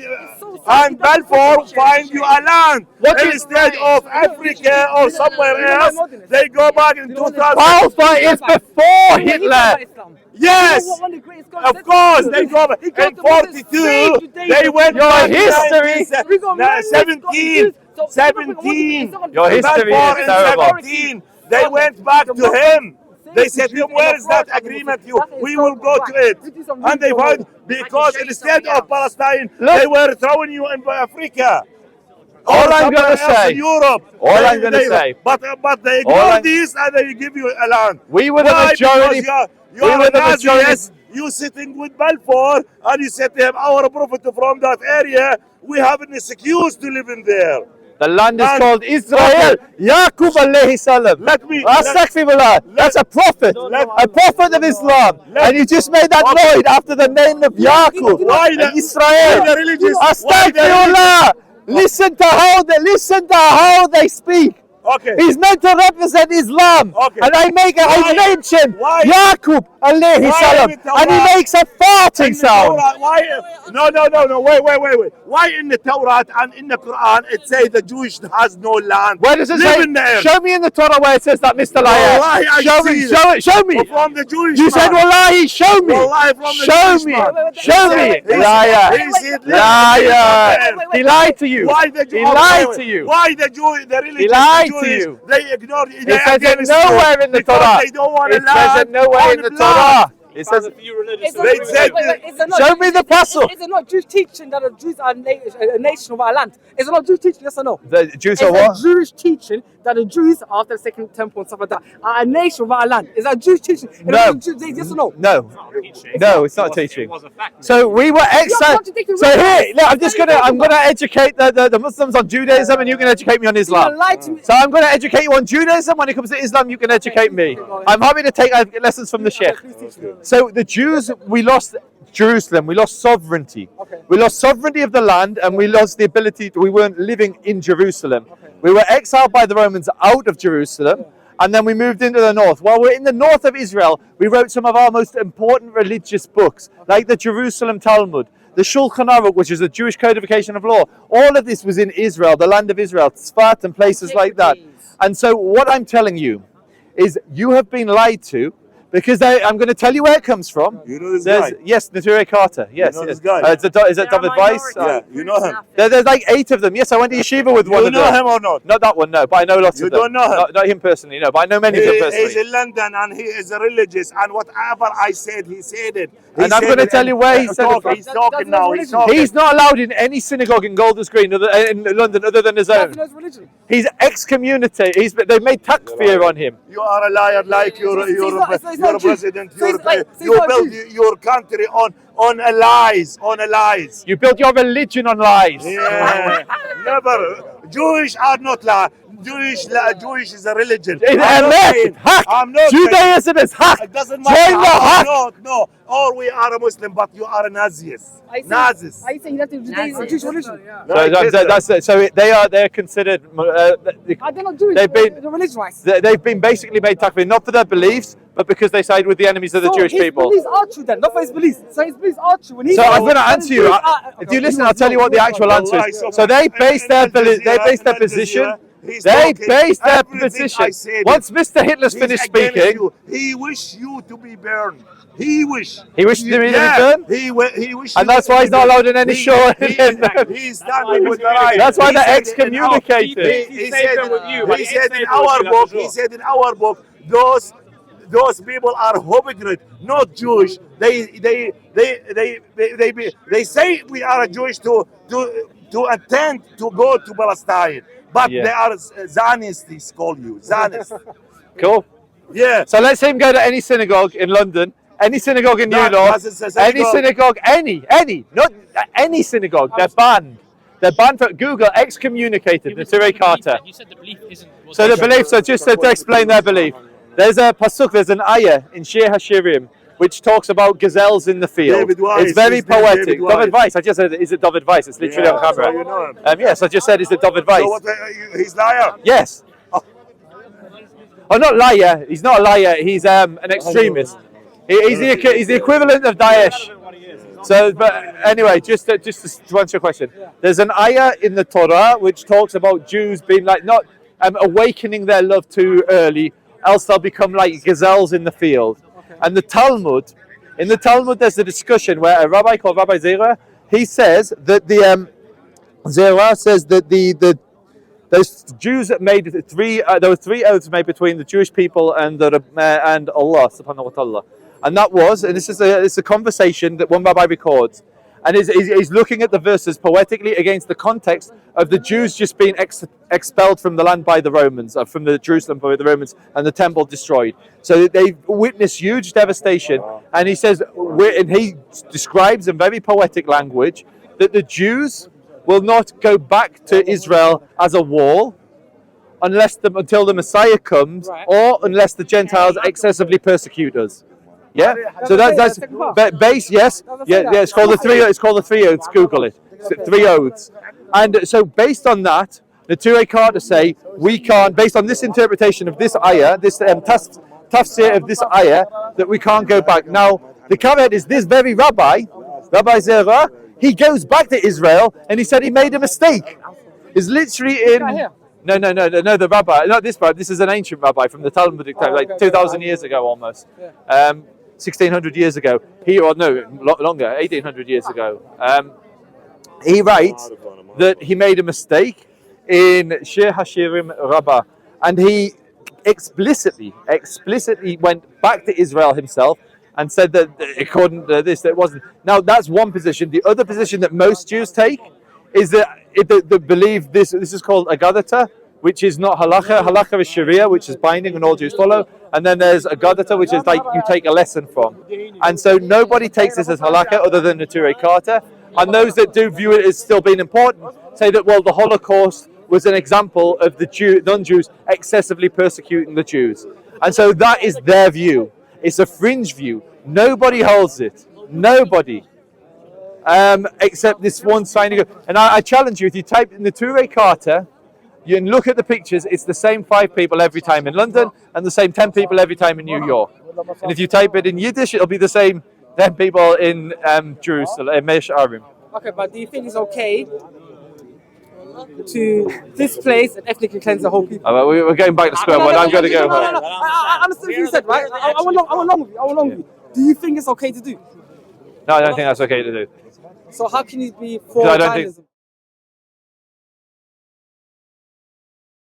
And Balfour find you a land. Instead of Africa or somewhere else, they go back in 2000. Balfour is before Hitler. Yes, of course, they go back. In 42, they went back. Your history. 17. Your history is terrible. 17, they went back to him. They said, where is that agreement? We will go to it. And they found, because instead of Palestine, they were throwing you in Africa. All I'm going to say, in Europe. All I'm going to say, but they ignore this and they give you a land. We were the majority. You are the majority. You sitting with Balfour and you said to him, our prophet from that area, we have an excuse to live in there. The land is called Israel. Yaqub alayhi salam. Astaghfirullah. That's a prophet. A prophet of Islam. And you just made that noise after the name of Yaqub. Israel. Astaghfirullah. Listen to how they speak. Okay. He's meant to represent Islam. Okay. And I mention Yaqub alayhi salam. And he makes a farting sound. No. Wait. Why in the Torah and in the Quran it says the Jewish has no land? Where does it say? Show me in the Torah where it says that, Mr. Liar. Show me. From the Jewish You said wallahi, show me. Show me. Liar. He lied to you. He lied to you. Why the Jews, the religious He lied Jews, to you. They ignore you. It says it nowhere in the Torah. They don't want It says it nowhere in the Torah. It says. They said Show me the pasuk. Is it not Jewish teaching that the Jews are a nation of our land? Is it not Jewish teaching? Yes or no? The Jews Is are what? it Jewish teaching that the Jews, after the second temple and stuff like that, are a nation of our land? Is that Jewish teaching? No. Yes or no? No, no, it's not teaching. So we were exiled. So here, look, I'm gonna educate the Muslims on Judaism, and you can educate me on Islam. So I'm gonna educate you on Judaism. When it comes to Islam, you can educate me. I'm happy to take lessons from the Sheikh. So the Jews, we lost Jerusalem, we lost sovereignty. We lost sovereignty of the land, and we lost the ability. We weren't living in Jerusalem. We were exiled by the Romans out of Jerusalem. And then we moved into the north. While we're in the north of Israel, we wrote some of our most important religious books, like the Jerusalem Talmud, the Shulchan Aruch, which is a Jewish codification of law. All of this was in Israel, the land of Israel, Tzfat and places like that. And so what I'm telling you is you have been lied to, because I'm going to tell you where it comes from. You know this guy? Yes, Neturei Carter. Yes. You know this guy? Is it David Weiss? Yeah, you know him. There's like 8 of them. Yes, I went to yeshiva with one of them. You know him or not? Not that one, no, but I know lots You of them. don't know him? Not him personally, no, but I know many of them personally. He's in London and he is religious, and whatever I said, he said it. And I'm going to tell you where he said it from. He's talking now. He's talking. He's not allowed in any synagogue in Golders Green in London other than his own. He's excommunicated. They've made takfir on him. You are a liar, like your president. You build your country on a lies, You built your religion on lies. Yeah, never. Jewish are not lies. Jewish is a religion. I'm not Judaism is hack. It doesn't matter. No. Or we are a Muslim, but you are a Nazis. Nazis. Are you saying that Judaism is a Jewish religion? So they're considered. They're not Jewish. They're religion-wise. They've been basically made takfir, not for their beliefs, but because they side with the enemies of the Jewish people. His beliefs are true then, not for his beliefs. So his beliefs are true. So I'm going to answer you. If you listen, I'll tell you what the actual answer is. So they base their position. They base their position. Once Mr. Hitler's finished speaking, he wished you to be burned. He wished. He wished to be burned? He wished. And that's why he's not allowed in any show. He's standing with the right. That's why they're excommunicated. He said in our book, those people are hypocrite, not Jewish. They say we are Jewish to attempt to go to Palestine, but they are Zionists. Call you Zionists. Cool. Yeah. So let's say him go to any synagogue in London, any synagogue in New York, any synagogue, not any synagogue. They're banned. They're banned for Google excommunicated. Neturei Carter. You said the belief isn't. So the belief. So just to explain their belief, there's a pasuk. There's an ayah in Shir Hashirim which talks about gazelles in the field. It's very poetic. David Weiss. I just said, is it David Weiss? It's literally on camera. So you know him. Yes, I just said, is it David Weiss? So what, he's liar? Yes. Oh, not liar. He's not a liar. He's an extremist. He's the equivalent of Daesh. So, but anyway, just to answer your question, there's an ayah in the Torah which talks about Jews being like not awakening their love too early, else they'll become like gazelles in the field. And in the Talmud, there's a discussion where a rabbi called Rabbi Zera, he says that Zera says that those Jews that made there were 3 oaths made between the Jewish people and Allah subhanahu wa ta'ala. And that was, and it's a conversation that one rabbi records, and he's looking at the verses poetically against the context of the Jews just being expelled from the land by the Romans, from the Jerusalem by the Romans, and the temple destroyed. So they witnessed huge devastation, and he says, and he describes in very poetic language that the Jews will not go back to Israel as a wall until the Messiah comes, or unless the Gentiles excessively persecute us. Yeah, so that's base. Yes, It's called the 3. It's called the 3 oaths. Google it. 3 oaths. And so, based on that, the Neturei Carter say we can't. Based on this interpretation of this ayah, this tafsir of this ayah, that we can't go back. Now, the caveat is this very Rabbi Zera, he goes back to Israel and he said he made a mistake. It's literally in. No, the rabbi, not this rabbi. This is an ancient rabbi from the Talmudic time, like 2,000 years ago almost. 1,600 years ago, longer, 1,800 years ago. He writes that he made a mistake in Shir Hashirim Rabbah, and he explicitly went back to Israel himself and said that it couldn't, this, that it wasn't. Now, that's one position. The other position that most Jews take is that they believe this is called Agadata, which is not halakha. Halakha is Sharia, which is binding and all Jews follow. And then there's Agadata, which is like you take a lesson from. And so nobody takes this as halakha other than Neturei Karta. And those that do view it as still being important say that, well, the Holocaust was an example of the non-Jews excessively persecuting the Jews. And so that is their view. It's a fringe view. Nobody holds it. Nobody. Except this one signing. And I challenge you, if you type in the Neturei Karta, you can look at the pictures, it's the same 5 people every time in London and the same 10 people every time in New York. And if you type it in Yiddish, it'll be the same 10 people in Jerusalem, in Mesh Arim. Okay, but do you think it's okay to displace and ethnically cleanse the whole people? We're going back to square one. I'm going to go. No. I understand what you said, right? I went along with you. Do you think it's okay to do? No, I don't think that's okay to do. So how can you be for I don't think- Zionism?